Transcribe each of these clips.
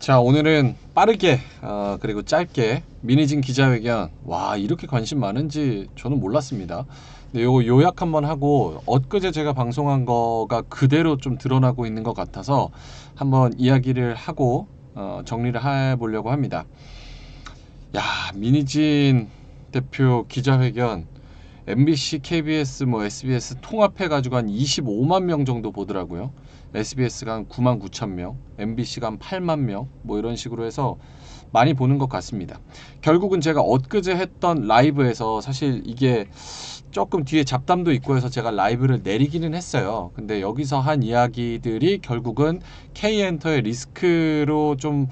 자, 오늘은 빠르게 그리고 짧게 미니진 기자회견. 와, 이렇게 관심 많은지 저는 몰랐습니다. 근데 요 요약 한번 하고 엊그제 제가 방송한 거가 그대로 좀 드러나고 있는 것 같아서 한번 이야기를 하고 정리를 해보려고 합니다. 야, 미니진 대표 기자회견, MBC, KBS, SBS 통합해가지고 한 25만 명 정도 보더라고요. SBS가 한 9만 9천 명, MBC가 한 8만 명, 뭐 이런 식으로 해서 많이 보는 것 같습니다. 결국은 제가 엊그제 했던 라이브에서 사실 이게 조금 뒤에 잡담도 있고 해서 제가 라이브를 내리기는 했어요. 근데 여기서 한 이야기들이 결국은 K엔터의 리스크로 좀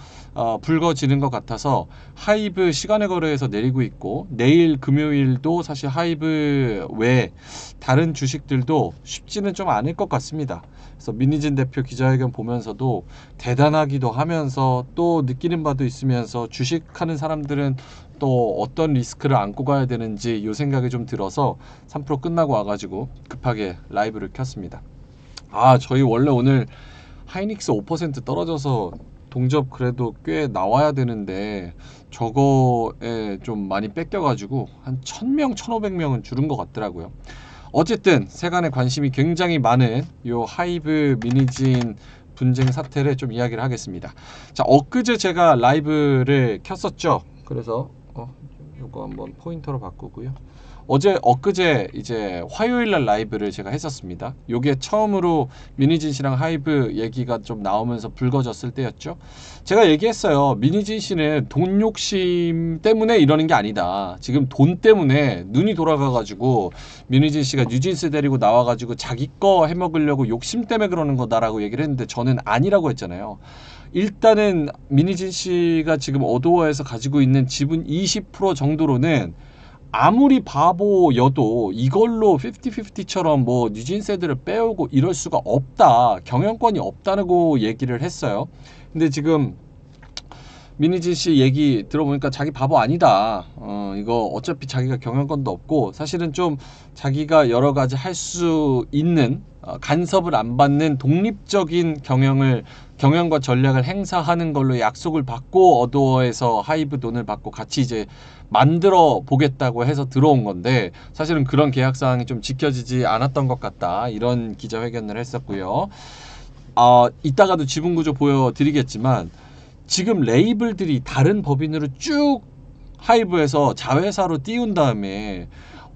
불거지는 것 같아서 하이브 시간의 거래에서 내리고 있고, 내일 금요일도 사실 하이브 외 다른 주식들도 쉽지는 좀 않을 것 같습니다. 그래서 민희진 대표 기자회견 보면서도 대단하기도 하면서 또 느끼는 바도 있으면서 주식하는 사람들은 또 어떤 리스크를 안고 가야 되는지 이 생각이 좀 들어서 3% 끝나고 와가지고 급하게 라이브를 켰습니다. 저희 원래 오늘 하이닉스 5% 떨어져서 동접 그래도 꽤 나와야 되는데 저거에 좀 많이 뺏겨가지고 한 1000명, 1500명은 줄은 것 같더라고요. 어쨌든 세간의 관심이 굉장히 많은 요 하이브 미니진 분쟁 사태를 좀 이야기를 하겠습니다. 자, 엊그제 제가 라이브를 켰었죠. 그래서 요거 한번 포인터로 바꾸고요. 엊그제 이제 화요일 날 라이브를 제가 했었습니다. 요게 처음으로 미니진 씨랑 하이브 얘기가 좀 나오면서 불거졌을 때였죠. 제가 얘기했어요. 미니진 씨는 돈 욕심 때문에 이러는 게 아니다. 지금 돈 때문에 눈이 돌아가가지고 미니진 씨가 뉴진스 데리고 나와가지고 자기 거 해먹으려고 욕심 때문에 그러는 거다라고 얘기를 했는데 저는 아니라고 했잖아요. 일단은 미니진 씨가 지금 어도어에서 가지고 있는 지분 20% 정도로는 아무리 바보여도 이걸로 50-50처럼 뭐 뉴진세들을 빼오고 이럴 수가 없다. 경영권이 없다고 얘기를 했어요. 근데 지금 민희진 씨 얘기 들어보니까 자기 바보 아니다. 이거 어차피 자기가 경영권도 없고 사실은 좀 자기가 여러 가지 할 수 있는 간섭을 안 받는 독립적인 경영과 전략을 행사하는 걸로 약속을 받고 어도어에서 하이브 돈을 받고 같이 이제 만들어 보겠다고 해서 들어온 건데 사실은 그런 계약 사항이 좀 지켜지지 않았던 것 같다. 이런 기자회견을 했었고요. 이따가도 지분 구조 보여드리겠지만 지금 레이블들이 다른 법인으로 쭉 하이브에서 자회사로 띄운 다음에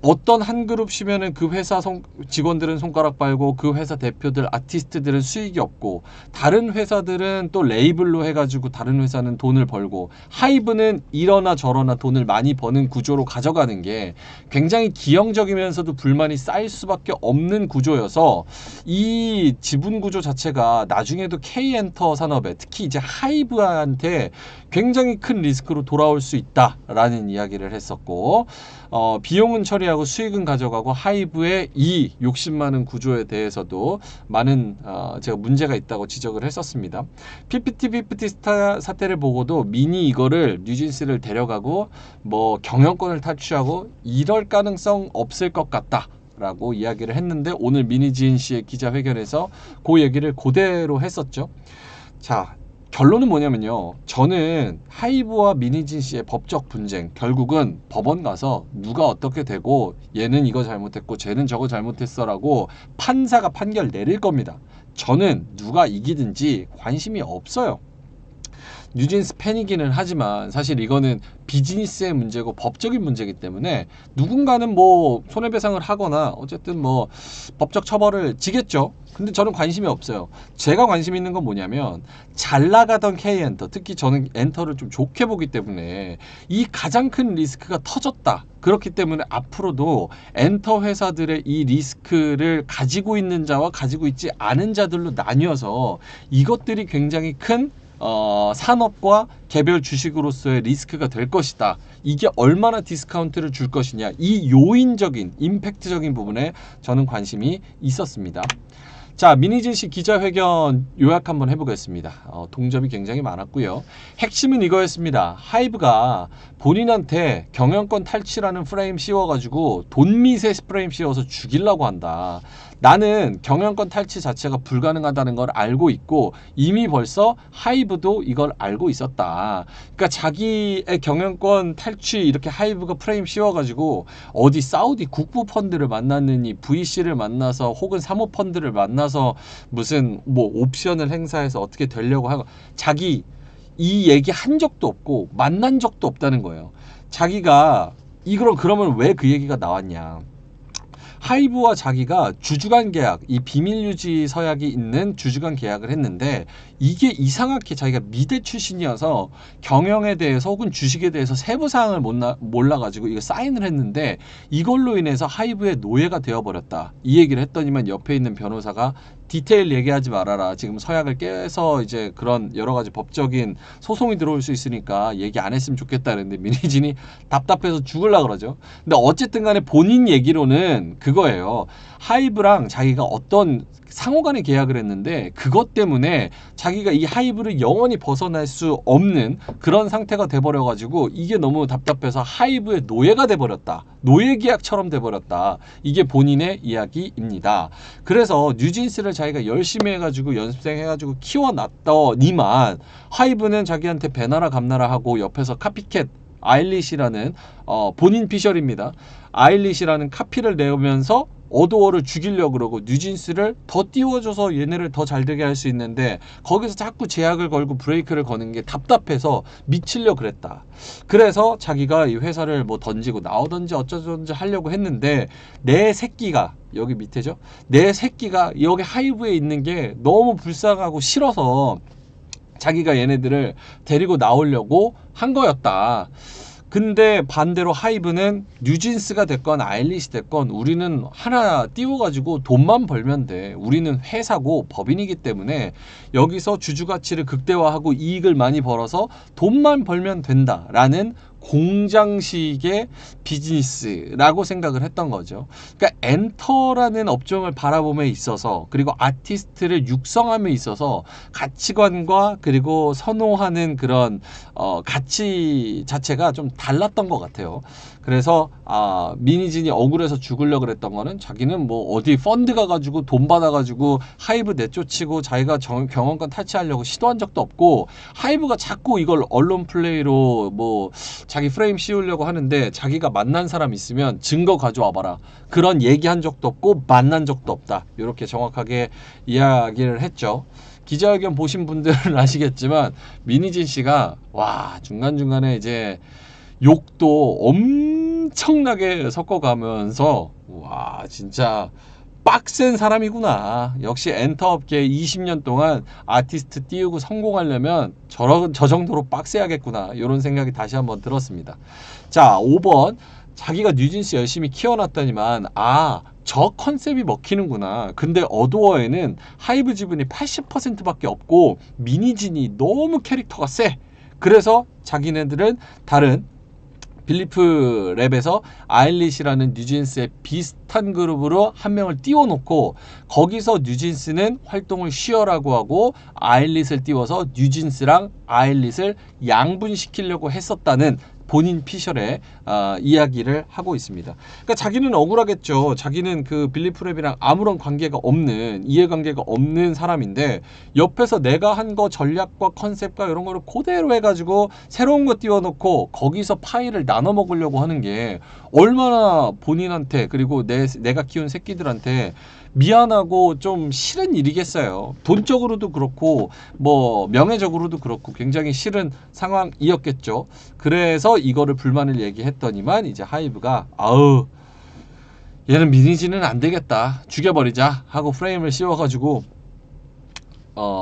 어떤 한 그룹 쉬면은 그 회사 직원들은 손가락 빨고 그 회사 대표들 아티스트들은 수익이 없고 다른 회사들은 또 레이블로 해가지고 다른 회사는 돈을 벌고 하이브는 이러나 저러나 돈을 많이 버는 구조로 가져가는 게 굉장히 기형적이면서도 불만이 쌓일 수밖에 없는 구조여서 이 지분 구조 자체가 나중에도 K엔터 산업에 특히 이제 하이브한테 굉장히 큰 리스크로 돌아올 수 있다라는 이야기를 했었고 비용은 처리하고 수익은 가져가고 하이브의 이 욕심 많은 구조에 대해서도 많은 제가 문제가 있다고 지적을 했었습니다. PPT 사태를 보고도 미니 이거를 뉴진스를 데려가고 뭐 경영권을 탈취하고 이럴 가능성 없을 것 같다. 라고 이야기를 했는데 오늘 미니진 씨의 기자회견에서 그 얘기를 그대로 했었죠. 자, 결론은 뭐냐면요. 저는 하이브와 미니진 씨의 법적 분쟁 결국은 법원 가서 누가 어떻게 되고 얘는 이거 잘못했고 쟤는 저거 잘못했어라고 판사가 판결 내릴 겁니다. 저는 누가 이기든지 관심이 없어요. 뉴진스 팬이기는 하지만 사실 이거는 비즈니스의 문제고 법적인 문제이기 때문에 누군가는 뭐 손해배상을 하거나 어쨌든 뭐 법적 처벌을 지겠죠. 근데 저는 관심이 없어요. 제가 관심 있는 건 뭐냐면 잘 나가던 K엔터, 특히 저는 엔터를 좀 좋게 보기 때문에 이 가장 큰 리스크가 터졌다. 그렇기 때문에 앞으로도 엔터 회사들의 이 리스크를 가지고 있는 자와 가지고 있지 않은 자들로 나뉘어서 이것들이 굉장히 큰 산업과 개별 주식으로서의 리스크가 될 것이다. 이게 얼마나 디스카운트를 줄 것이냐. 이 요인적인, 임팩트적인 부분에 저는 관심이 있었습니다. 자, 미니진 씨 기자회견 요약 한번 해보겠습니다. 동접이 굉장히 많았고요. 핵심은 이거였습니다. 하이브가 본인한테 경영권 탈취라는 프레임 씌워가지고 돈 밑에 프레임 씌워서 죽이려고 한다. 나는 경영권 탈취 자체가 불가능하다는 걸 알고 있고 이미 벌써 하이브도 이걸 알고 있었다. 그러니까 자기의 경영권 탈취 이렇게 하이브가 프레임 씌워가지고 어디 사우디 국부 펀드를 만났느니 VC를 만나서 혹은 사모펀드를 만나서 무슨 뭐 옵션을 행사해서 어떻게 되려고 하고 자기 이 얘기 한 적도 없고 만난 적도 없다는 거예요. 자기가 이걸 그러면 왜 그 얘기가 나왔냐? 하이브와 자기가 주주간 계약, 이 비밀 유지 서약이 있는 주주간 계약을 했는데 이게 이상하게 자기가 미대 출신이어서 경영에 대해서 혹은 주식에 대해서 세부 사항을 몰라가지고 이거 사인을 했는데 이걸로 인해서 하이브의 노예가 되어버렸다. 이 얘기를 했더니만 옆에 있는 변호사가 디테일 얘기하지 말아라. 지금 서약을 깨서 이제 그런 여러 가지 법적인 소송이 들어올 수 있으니까 얘기 안 했으면 좋겠다 그랬는데 민희진이 답답해서 죽을라 그러죠. 근데 어쨌든 간에 본인 얘기로는 그거예요. 하이브랑 자기가 어떤 상호간에 계약을 했는데 그것 때문에 자기가 이 하이브를 영원히 벗어날 수 없는 그런 상태가 돼버려가지고 이게 너무 답답해서 하이브의 노예가 돼버렸다. 노예 계약처럼 돼버렸다. 이게 본인의 이야기입니다. 그래서 뉴진스를 자기가 열심히 해가지고 연습생 해가지고 키워놨더니만 하이브는 자기한테 배나라 감나라 하고 옆에서 카피캣 아일리시라는 본인 피셜입니다. 아일리시라는 카피를 내면서 어도어를 죽이려고 그러고 뉴진스를 더 띄워줘서 얘네를 더 잘되게 할 수 있는데 거기서 자꾸 제약을 걸고 브레이크를 거는 게 답답해서 미치려 그랬다. 그래서 자기가 이 회사를 뭐 던지고 나오던지 어쩌던지 하려고 했는데 내 새끼가 여기 밑에죠. 내 새끼가 여기 하이브에 있는 게 너무 불쌍하고 싫어서 자기가 얘네들을 데리고 나오려고 한 거였다. 근데 반대로 하이브는 뉴진스가 됐건 아일리시 됐건 우리는 하나 띄워가지고 돈만 벌면 돼. 우리는 회사고 법인이기 때문에 여기서 주주 가치를 극대화하고 이익을 많이 벌어서 돈만 벌면 된다라는 공장식의 비즈니스라고 생각을 했던 거죠. 그러니까 엔터라는 업종을 바라봄에 있어서 그리고 아티스트를 육성함에 있어서 가치관과 그리고 선호하는 그런 가치 자체가 좀 달랐던 것 같아요. 그래서 민희진이 억울해서 죽으려고 그랬던 거는 자기는 뭐 어디 펀드 가가지고 돈 받아가지고 하이브 내쫓이고 자기가 경영권 탈취하려고 시도한 적도 없고 하이브가 자꾸 이걸 언론 플레이로 뭐 자기 프레임 씌우려고 하는데 자기가 만난 사람 있으면 증거 가져와 봐라. 그런 얘기한 적도 없고 만난 적도 없다. 이렇게 정확하게 이야기를 했죠. 기자회견 보신 분들은 아시겠지만 민희진 씨가 와 중간중간에 이제 욕도 엄청나게 섞어가면서 와 진짜 빡센 사람이구나. 역시 엔터업계 20년 동안 아티스트 띄우고 성공하려면 저 정도로 빡세야겠구나. 이런 생각이 다시 한번 들었습니다. 자 5번 자기가 뉴진스 열심히 키워놨더니만 저 컨셉이 먹히는구나. 근데 어도어에는 하이브 지분이 80%밖에 없고 미니진이 너무 캐릭터가 세. 그래서 자기네들은 다른 빌리프 랩에서 아일리시라는 뉴진스의 비슷한 그룹으로 한 명을 띄워놓고 거기서 뉴진스는 활동을 쉬어라고 하고 아일릿을 띄워서 뉴진스랑 아일릿을 양분시키려고 했었다는 본인 피셜의 이야기를 하고 있습니다. 그러니까 자기는 억울하겠죠. 자기는 그 빌리프랩이랑 아무런 관계가 없는 이해관계가 없는 사람인데 옆에서 내가 한 거 전략과 컨셉과 이런 거를 그대로 해가지고 새로운 거 띄워놓고 거기서 파일을 나눠 먹으려고 하는 게 얼마나 본인한테 그리고 내가 키운 새끼들한테 미안하고 좀 싫은 일이겠어요. 돈적으로도 그렇고 뭐 명예적으로도 그렇고 굉장히 싫은 상황이었겠죠. 그래서 이거를 불만을 얘기했더니만 이제 하이브가 얘는 민희진은 안 되겠다. 죽여버리자 하고 프레임을 씌워가지고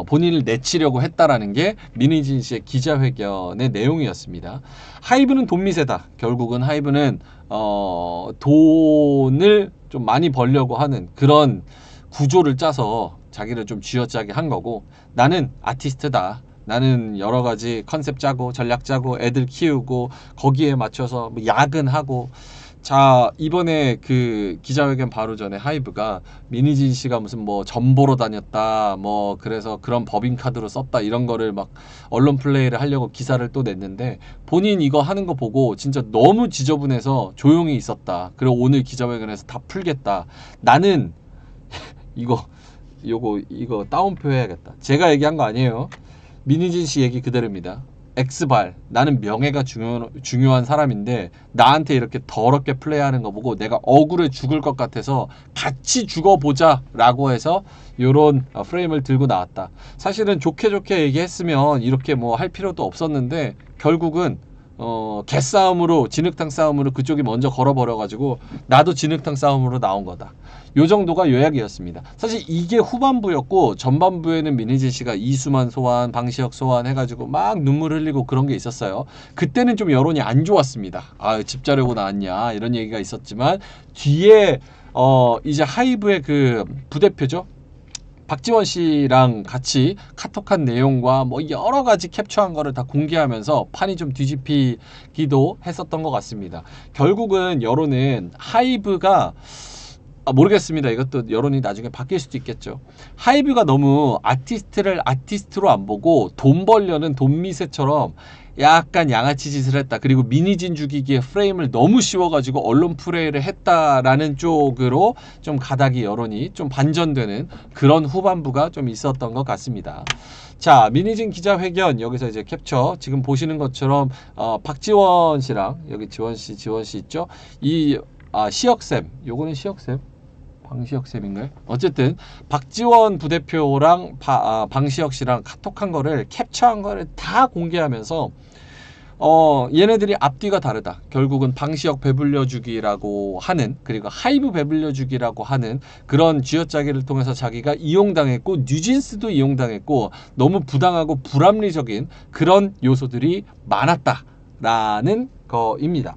본인을 내치려고 했다라는 게 민희진 씨의 기자회견의 내용이었습니다. 하이브는 돈 미세다. 결국은 하이브는 돈을 좀 많이 벌려고 하는 그런 구조를 짜서 자기를 좀 쥐어짜게 한 거고 나는 아티스트다. 나는 여러 가지 컨셉 짜고 전략 짜고 애들 키우고 거기에 맞춰서 뭐 야근하고 자 이번에 그 기자회견 바로 전에 하이브가 민희진 씨가 무슨 뭐 전보로 다녔다 뭐 그래서 그런 법인카드로 썼다 이런 거를 막 언론 플레이를 하려고 기사를 또 냈는데 본인 이거 하는 거 보고 진짜 너무 지저분해서 조용히 있었다. 그리고 오늘 기자회견에서 다 풀겠다. 나는 이거 따옴표 해야겠다. 제가 얘기한 거 아니에요. 민희진 씨 얘기 그대로입니다. X발, 나는 명예가 중요한 사람인데 나한테 이렇게 더럽게 플레이하는 거 보고 내가 억울해 죽을 것 같아서 같이 죽어보자 라고 해서 요런 프레임을 들고 나왔다. 사실은 좋게 얘기했으면 이렇게 뭐 할 필요도 없었는데 결국은 개싸움으로, 진흙탕 싸움으로 그쪽이 먼저 걸어버려가지고 나도 진흙탕 싸움으로 나온 거다. 요 정도가 요약이었습니다. 사실 이게 후반부였고 전반부에는 민희진 씨가 이수만 소환, 방시혁 소환 해가지고 막 눈물 흘리고 그런 게 있었어요. 그때는 좀 여론이 안 좋았습니다. 아, 집 자려고 나왔냐 이런 얘기가 있었지만 뒤에 이제 하이브의 그 부대표죠. 박지원 씨랑 같이 카톡한 내용과 뭐 여러 가지 캡처한 거를 다 공개하면서 판이 좀 뒤집히기도 했었던 것 같습니다. 결국은 여론은 하이브가 모르겠습니다. 이것도 여론이 나중에 바뀔 수도 있겠죠. 하이브가 너무 아티스트를 아티스트로 안 보고 돈 벌려는 돈미세처럼 약간 양아치 짓을 했다. 그리고 민희진 죽이기에 프레임을 너무 씌워가지고 언론 플레이를 했다라는 쪽으로 좀 가닥이 여론이 좀 반전되는 그런 후반부가 좀 있었던 것 같습니다. 자, 민희진 기자회견 여기서 이제 캡처 지금 보시는 것처럼 박지원 씨랑 여기 지원 씨 있죠? 시혁쌤, 요거는 시혁쌤? 방시혁 쌤인가요? 어쨌든 박지원 부대표랑 방시혁 씨랑 카톡한 거를 캡처한 거를 다 공개하면서 얘네들이 앞뒤가 다르다. 결국은 방시혁 배불려주기라고 하는, 그리고 하이브 배불려주기라고 하는 그런 쥐어짜기를 통해서 자기가 이용당했고 뉴진스도 이용당했고 너무 부당하고 불합리적인 그런 요소들이 많았다라는 거입니다.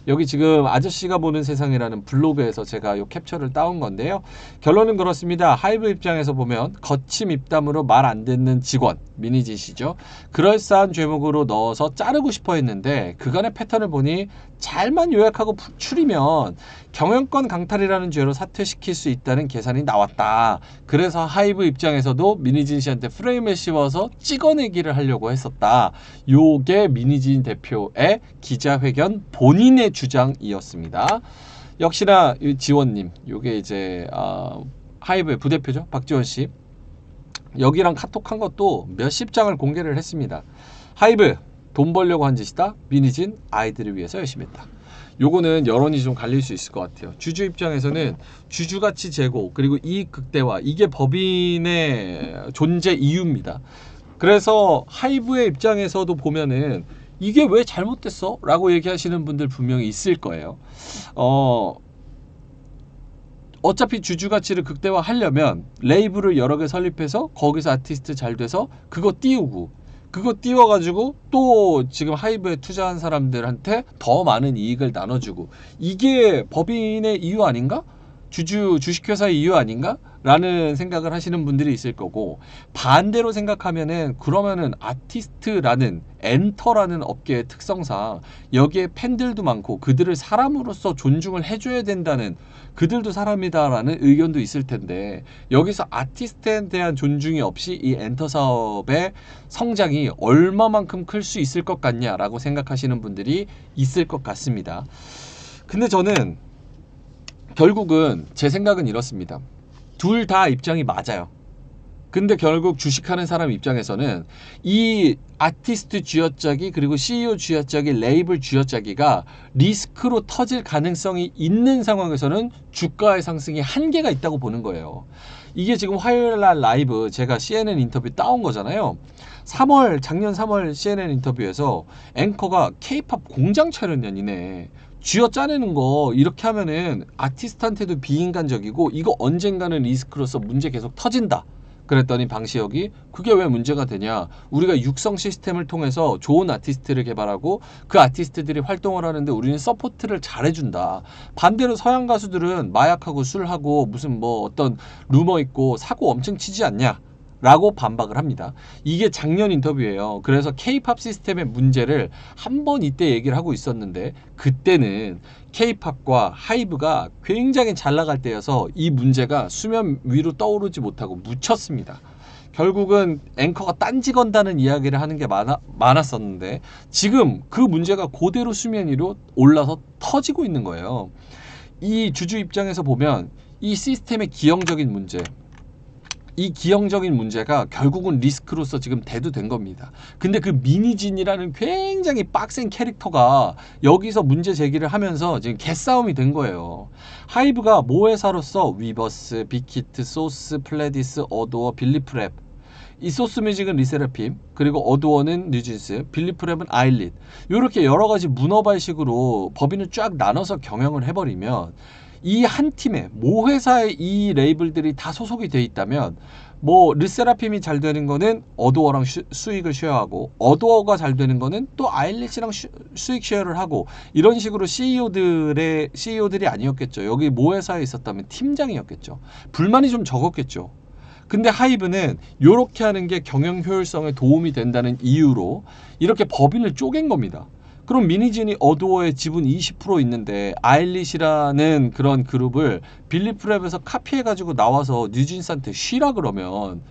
여기 지금 아저씨가 보는 세상이라는 블로그에서 제가 이 캡처를 따온 건데요. 결론은 그렇습니다. 하이브 입장에서 보면 거침 입담으로 말 안 듣는 직원, 민희진 씨죠. 그럴싸한 죄목으로 넣어서 자르고 싶어 했는데 그간의 패턴을 보니 잘만 요약하고 추리면 경영권 강탈이라는 죄로 사퇴시킬 수 있다는 계산이 나왔다. 그래서 하이브 입장에서도 민희진 씨한테 프레임을 씌워서 찍어내기를 하려고 했었다. 요게 민희진 대표의 기자회견 본인의 주장이었습니다. 역시나 지원님, 요게 이제 하이브의 부대표죠. 박지원 씨. 여기랑 카톡한 것도 몇십 장을 공개를 했습니다. 하이브, 돈 벌려고 한 짓이다. 민희진, 아이들을 위해서 열심히 했다. 요거는 여론이 좀 갈릴 수 있을 것 같아요. 주주 입장에서는 주주가치 제고 그리고 이익 극대화, 이게 법인의 존재 이유입니다. 그래서 하이브의 입장에서도 보면은 이게 왜 잘못됐어? 라고 얘기하시는 분들 분명히 있을 거예요. 어차피 주주가치를 극대화하려면 레이블을 여러 개 설립해서 거기서 아티스트 잘 돼서 그거 띄우고 그거 띄워가지고 또 지금 하이브에 투자한 사람들한테 더 많은 이익을 나눠주고, 이게 법인의 이유 아닌가? 주식회사의 이유 아닌가? 라는 생각을 하시는 분들이 있을 거고, 반대로 생각하면은 그러면은 아티스트라는 엔터라는 업계의 특성상 여기에 팬들도 많고 그들을 사람으로서 존중을 해줘야 된다는, 그들도 사람이다라는 의견도 있을 텐데 여기서 아티스트에 대한 존중이 없이 이 엔터 사업의 성장이 얼마만큼 클 수 있을 것 같냐라고 생각하시는 분들이 있을 것 같습니다. 근데 저는 결국은 제 생각은 이렇습니다. 둘 다 입장이 맞아요. 근데 결국 주식하는 사람 입장에서는 이 아티스트 쥐어짜기 그리고 CEO 쥐어짜기, 레이블 쥐어짜기가 리스크로 터질 가능성이 있는 상황에서는 주가의 상승이 한계가 있다고 보는 거예요. 이게 지금 화요일날 라이브 제가 CNN 인터뷰 따온 거잖아요. 작년 3월 CNN 인터뷰에서 앵커가 K-팝 공장 차렸냐 니네, 쥐어 짜내는 거 이렇게 하면은 아티스트한테도 비인간적이고 이거 언젠가는 리스크로서 문제 계속 터진다. 그랬더니 방시혁이 그게 왜 문제가 되냐, 우리가 육성 시스템을 통해서 좋은 아티스트를 개발하고 그 아티스트들이 활동을 하는데 우리는 서포트를 잘해준다. 반대로 서양 가수들은 마약하고 술하고 무슨 뭐 어떤 루머 있고 사고 엄청 치지 않냐 라고 반박을 합니다. 이게 작년 인터뷰예요. 그래서 K-팝 시스템의 문제를 한번 이때 얘기를 하고 있었는데 그때는 K-팝과 하이브가 굉장히 잘 나갈 때여서 이 문제가 수면 위로 떠오르지 못하고 묻혔습니다. 결국은 앵커가 딴지 건다는 이야기를 하는 게 많았었는데 지금 그 문제가 그대로 수면 위로 올라서 터지고 있는 거예요. 이 주주 입장에서 보면 이 시스템의 기형적인 문제, 이 기형적인 문제가 결국은 리스크로서 지금 대두된 겁니다. 근데 그 미니진이라는 굉장히 빡센 캐릭터가 여기서 문제 제기를 하면서 지금 개싸움이 된 거예요. 하이브가 모회사로서 위버스, 빅히트, 소스, 플레디스, 어도어, 빌리프랩, 이 소스 뮤직은 리세라핌, 그리고 어도어는 뉴진스, 빌리프랩은 아일릿, 이렇게 여러 가지 문어발식으로 법인을 쫙 나눠서 경영을 해버리면 이 한 팀에 모 회사의 이 레이블들이 다 소속이 돼 있다면 뭐 르세라핌이 잘 되는 거는 어도어랑 수익을 쉐어하고 어도어가 잘 되는 거는 또 아일릿이랑 수익 쉐어를 하고 이런 식으로 CEO들이 아니었겠죠. 여기 모 회사에 있었다면 팀장이었겠죠. 불만이 좀 적었겠죠. 근데 하이브는 이렇게 하는 게 경영 효율성에 도움이 된다는 이유로 이렇게 법인을 쪼갠 겁니다. 그럼 미니진이 어도어의 지분 20% 있는데 아일릿이라는 그런 그룹을 빌리프랩에서 카피해가지고 나와서 뉴진스한테 쉬라 그러면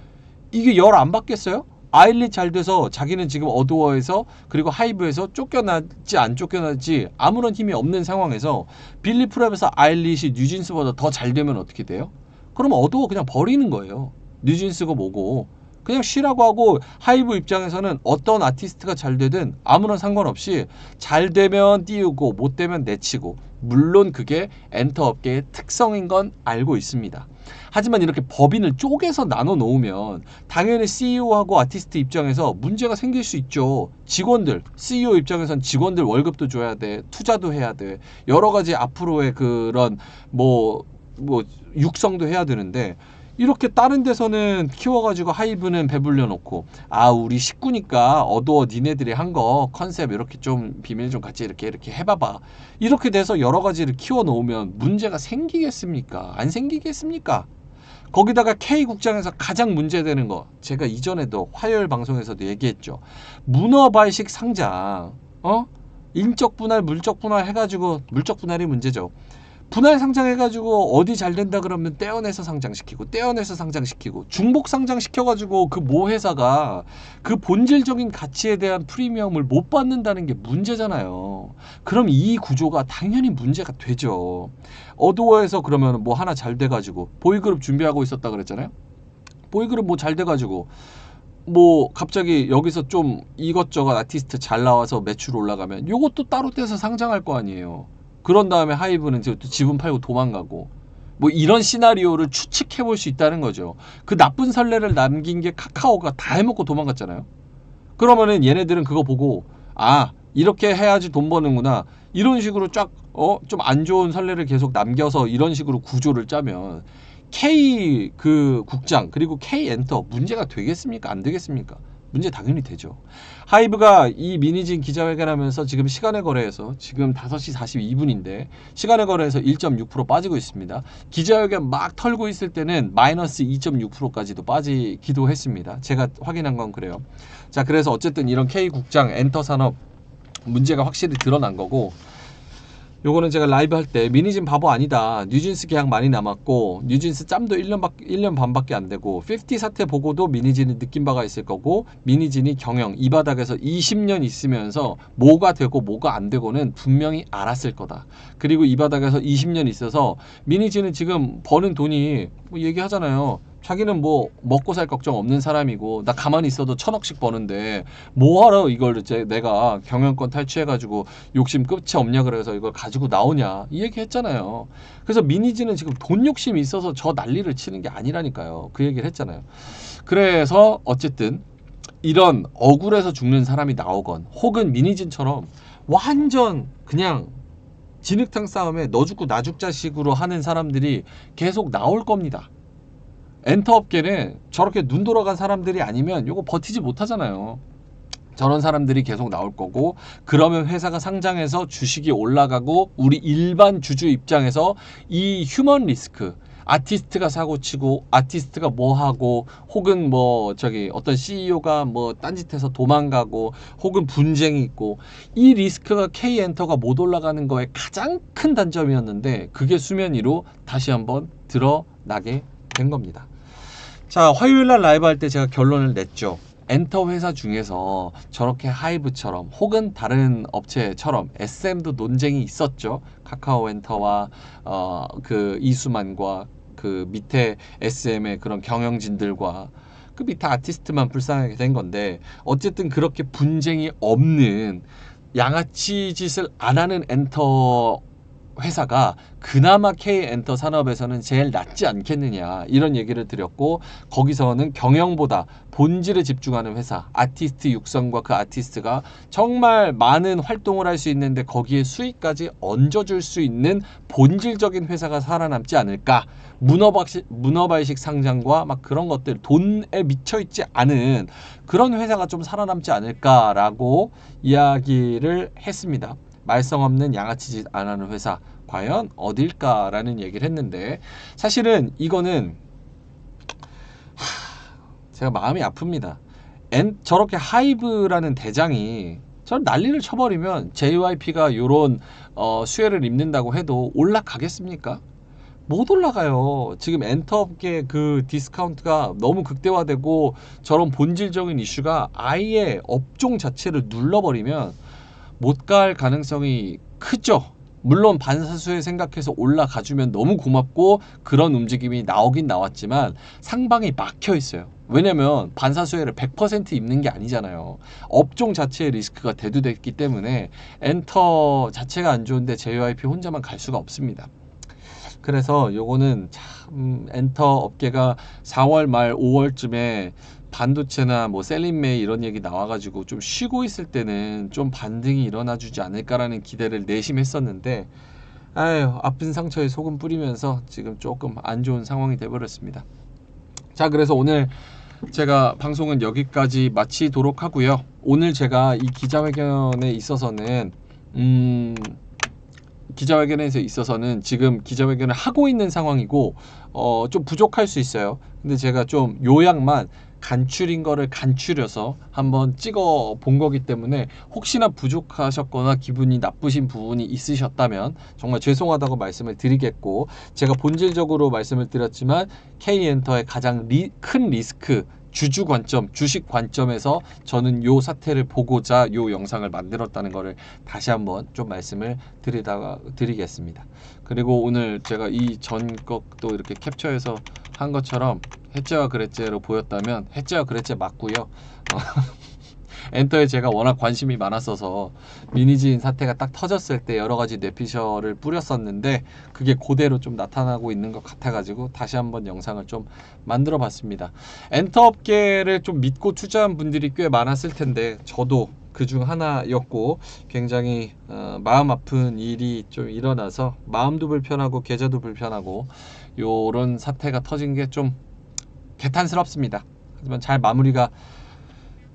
이게 열 안 받겠어요? 아일릿 잘 돼서 자기는 지금 어도어에서 그리고 하이브에서 쫓겨나지 안 쫓겨나지 아무런 힘이 없는 상황에서 빌리프랩에서 아일릿이 뉴진스보다 더 잘 되면 어떻게 돼요? 그럼 어도어 그냥 버리는 거예요. 뉴진스가 뭐고 그냥 쉬라고 하고, 하이브 입장에서는 어떤 아티스트가 잘 되든 아무런 상관없이 잘 되면 띄우고 못 되면 내치고, 물론 그게 엔터 업계의 특성인 건 알고 있습니다. 하지만 이렇게 법인을 쪼개서 나눠 놓으면 당연히 CEO하고 아티스트 입장에서 문제가 생길 수 있죠. 직원들, CEO 입장에선 직원들 월급도 줘야 돼, 투자도 해야 돼, 여러 가지 앞으로의 그런 뭐 육성도 해야 되는데, 이렇게 다른 데서는 키워가지고 하이브는 배불려 놓고, 아 우리 식구니까 어도어 니네들이 한 거 컨셉 이렇게 좀 비밀 좀 같이 이렇게 해봐봐, 이렇게 돼서 여러 가지를 키워 놓으면 문제가 생기겠습니까? 안 생기겠습니까? 거기다가 K국장에서 가장 문제되는 거, 제가 이전에도 화요일 방송에서도 얘기했죠. 문어발식 상장, 인적 분할, 물적 분할 해가지고, 물적 분할이 문제죠. 분할 상장해가지고 어디 잘 된다 그러면 떼어내서 상장시키고 중복 상장시켜가지고 그 모 회사가 그 본질적인 가치에 대한 프리미엄을 못 받는다는 게 문제잖아요. 그럼 이 구조가 당연히 문제가 되죠. 어도어에서 그러면 뭐 하나 잘 돼가지고 보이그룹 준비하고 있었다 그랬잖아요. 보이그룹 뭐 잘 돼가지고 뭐 갑자기 여기서 좀 이것저것 아티스트 잘 나와서 매출 올라가면 요것도 따로 떼서 상장할 거 아니에요. 그런 다음에 하이브는 또 지분 팔고 도망가고, 뭐 이런 시나리오를 추측해 볼 수 있다는 거죠. 그 나쁜 선례를 남긴 게 카카오가 다 해먹고 도망갔잖아요. 그러면은 얘네들은 그거 보고, 아 이렇게 해야지 돈 버는구나, 이런 식으로 쫙 좀 안 좋은 선례를 계속 남겨서 이런 식으로 구조를 짜면 K 그 국장 그리고 K 엔터 문제가 되겠습니까? 안 되겠습니까? 문제 당연히 되죠. 하이브가 이 미니진 기자회견하면서 지금 시간의 거래에서 지금 5시 42분인데 시간의 거래에서 1.6% 빠지고 있습니다. 기자회견 막 털고 있을 때는 마이너스 2.6%까지도 빠지기도 했습니다. 제가 확인한 건 그래요. 자, 그래서 어쨌든 이런 K국장 엔터 산업 문제가 확실히 드러난 거고, 요거는 제가 라이브 할 때 미니진 바보 아니다, 뉴진스 계약 많이 남았고 뉴진스 짬도 1년 반밖에 안 되고 50 사태 보고도 미니진이 느낀 바가 있을 거고, 미니진이 경영 이 바닥에서 20년 있으면서 뭐가 되고 뭐가 안 되고는 분명히 알았을 거다. 그리고 이 바닥에서 20년 있어서 미니진은 지금 버는 돈이 뭐 얘기하잖아요. 자기는 뭐 먹고 살 걱정 없는 사람이고, 나 가만히 있어도 1,000억씩 버는데 뭐하러 이걸 이제 내가 경영권 탈취해가지고 욕심 끝이 없냐 그래서 이걸 가지고 나오냐, 이 얘기 했잖아요. 그래서 미니지는 지금 돈 욕심이 있어서 저 난리를 치는 게 아니라니까요. 그 얘기를 했잖아요. 그래서 어쨌든 이런 억울해서 죽는 사람이 나오건, 혹은 미니진처럼 완전 그냥 진흙탕 싸움에 너 죽고 나 죽자식으로 하는 사람들이 계속 나올 겁니다. 엔터업계는 저렇게 눈 돌아간 사람들이 아니면 요거 버티지 못하잖아요. 저런 사람들이 계속 나올 거고, 그러면 회사가 상장해서 주식이 올라가고, 우리 일반 주주 입장에서 이 휴먼 리스크, 아티스트가 사고치고 아티스트가 뭐하고, 혹은 뭐 저기 어떤 CEO가 뭐 딴짓해서 도망가고, 혹은 분쟁이 있고, 이 리스크가 K엔터가 못 올라가는 거에 가장 큰 단점이었는데 그게 수면 위로 다시 한번 드러나게 된 겁니다. 자, 화요일날 라이브 할 때 제가 결론을 냈죠. 엔터 회사 중에서 저렇게 하이브처럼 혹은 다른 업체처럼 SM도 논쟁이 있었죠. 카카오 엔터와 그 이수만과 그 밑에 SM의 그런 경영진들과 그 밑에 아티스트만 불쌍하게 된 건데, 어쨌든 그렇게 분쟁이 없는 양아치 짓을 안 하는 엔터 회사가 그나마 K엔터 산업에서는 제일 낫지 않겠느냐, 이런 얘기를 드렸고, 거기서는 경영보다 본질에 집중하는 회사, 아티스트 육성과 그 아티스트가 정말 많은 활동을 할 수 있는데 거기에 수익까지 얹어줄 수 있는 본질적인 회사가 살아남지 않을까. 문어발식 상장과 막 그런 것들, 돈에 미쳐있지 않은 그런 회사가 좀 살아남지 않을까라고 이야기를 했습니다. 말썽 없는 양아치 짓 안 하는 회사 과연 어딜까라는 얘기를 했는데, 사실은 이거는 제가 마음이 아픕니다. 저렇게 하이브라는 대장이 저런 난리를 쳐버리면 JYP가 요런 수혜를 입는다고 해도 올라가겠습니까? 못 올라가요. 지금 엔터업계 그 디스카운트가 너무 극대화되고 저런 본질적인 이슈가 아예 업종 자체를 눌러버리면 못 갈 가능성이 크죠. 물론 반사수혜 생각해서 올라가주면 너무 고맙고 그런 움직임이 나오긴 나왔지만 상방이 막혀 있어요. 왜냐면 반사수혜를 100% 입는 게 아니잖아요. 업종 자체의 리스크가 대두됐기 때문에 엔터 자체가 안 좋은데 JYP 혼자만 갈 수가 없습니다. 그래서 요거는 참 엔터 업계가 4월 말 5월쯤에 반도체나 뭐 셀린메이 이런 얘기 나와가지고 좀 쉬고 있을 때는 좀 반등이 일어나주지 않을까라는 기대를 내심했었는데, 아유, 아픈 상처에 소금 뿌리면서 지금 조금 안 좋은 상황이 돼버렸습니다. 자, 그래서 오늘 제가 방송은 여기까지 마치도록 하고요. 오늘 제가 이 기자회견에 있어서는 지금 기자회견을 하고 있는 상황이고 좀 부족할 수 있어요. 근데 제가 좀 요약만 간추린 거를 간추려서 한번 찍어 본 거기 때문에 혹시나 부족하셨거나 기분이 나쁘신 부분이 있으셨다면 정말 죄송하다고 말씀을 드리겠고, 제가 본질적으로 말씀을 드렸지만 K엔터의 가장 큰 리스크, 주주 관점, 주식 관점에서 저는 요 사태를 보고자 요 영상을 만들었다는 거를 다시 한번 좀 말씀을 드리겠습니다. 그리고 오늘 제가 이 전 것도 이렇게 캡처해서 한 것처럼 해째와 그랬째로 보였다면 해째와 그랬째 맞고요. 엔터에 제가 워낙 관심이 많았어서 미니진 사태가 딱 터졌을 때 여러 가지 뇌피셜을 뿌렸었는데 그게 그대로 좀 나타나고 있는 것 같아가지고 다시 한번 영상을 좀 만들어 봤습니다. 엔터 업계를 좀 믿고 투자한 분들이 꽤 많았을 텐데 저도 그중 하나였고, 굉장히 마음 아픈 일이 좀 일어나서 마음도 불편하고 계좌도 불편하고 요런 사태가 터진 게 좀 개탄스럽습니다. 하지만 잘 마무리가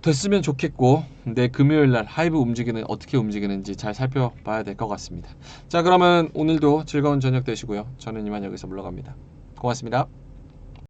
됐으면 좋겠고, 내 금요일날 하이브 어떻게 움직이는지 잘 살펴봐야 될 것 같습니다. 자, 그러면 오늘도 즐거운 저녁 되시고요. 저는 이만 여기서 물러갑니다. 고맙습니다.